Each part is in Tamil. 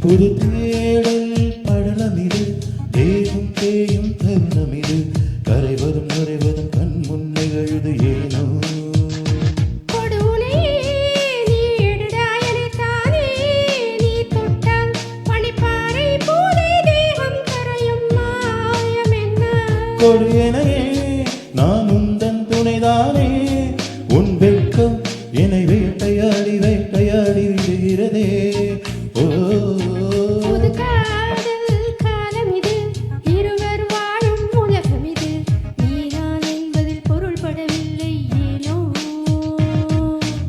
புது தேடல் படலம் இது, தேகம் தேயும் தருணம் இது, கரைவதும் நுரைவதும் கண் முன் நிகழுது ஏனோ. கொடு எனையே நான் உந்தன் துணைதானே, உன் வெட்கம் என்னை வேட்டையாடி வேட்டையாடி விடுகிறதே. ஓ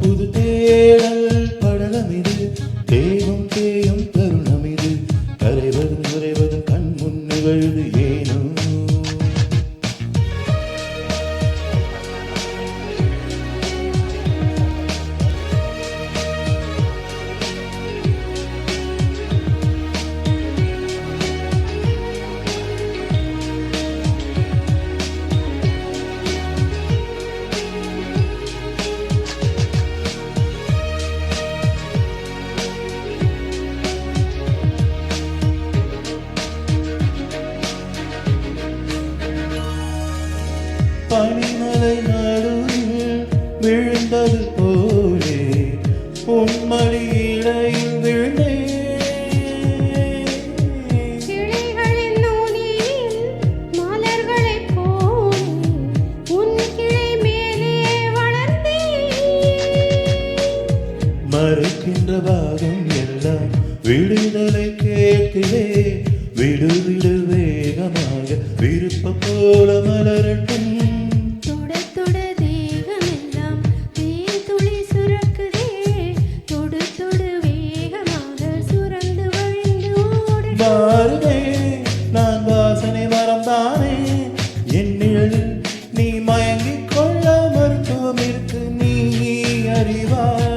புது தேடல் படலம் இது, தேகம் தேயும் தருணம் இது, கரைவதும் குறைவதும் கண் முன் நிகழுது ஏனோ. பனிமலை நடுவில் விழுந்தது போலே உன் மடியிடையில் விழுந்தே. மறுக்கின்ற பாகம் எல்லாம் விடுதலை கேட்கிறே, விடு விடு வேகமாக விருப்ப போல மலரட்டும். பாருமே நான் வாசனை மரம் தானே, என் நிழலில் நீ மயங்கிக் கொள்ள மருத்துவம் இருக்கு நீ அறிவாய்.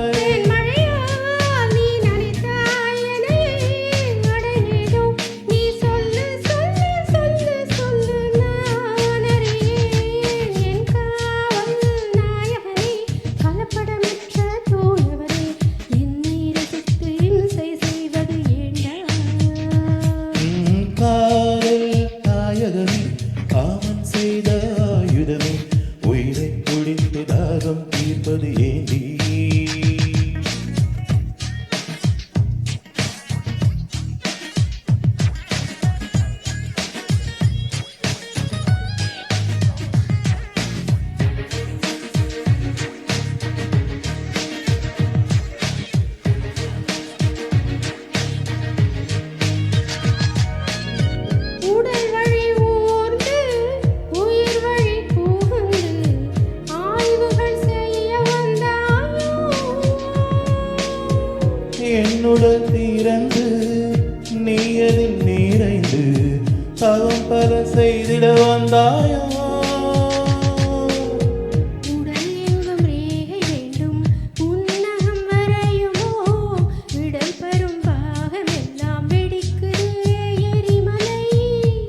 காமன் செய்த ஆயுதமே, உயிரை குடித்து தாகம் தீர்ப்பது ஏந்தி. என்னுடன் திறந்து நீயதில் நீரைந்து தவம் பல செய்திட வந்தாயோ.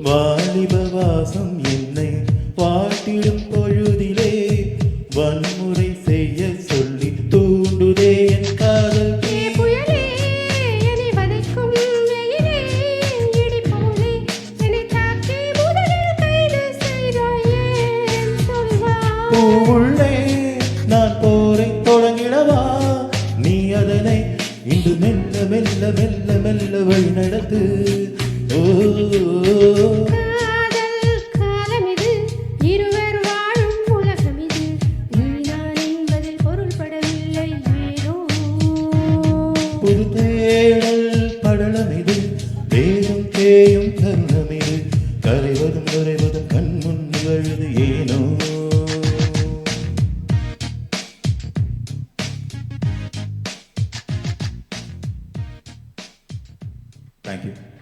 வாலிப வாசம் என்னை வாட்டிடும் பொழுதிலே வன்முறை செய்ய சொல்லி தூண்டுதே என் காதல். பூவுள்ளே நான் போரை தொடங்கிடவா, நீ அதனை இன்று மெல்ல மெல்ல மெல்ல மெல்ல வழி நடத்து. ஓ புது தேடல் படலம் இது, தேகம் தேயும் தருணம் இது, கரைவதும் குறைவதும் கண் முன் நிகழுது ஏனோ. Thank you.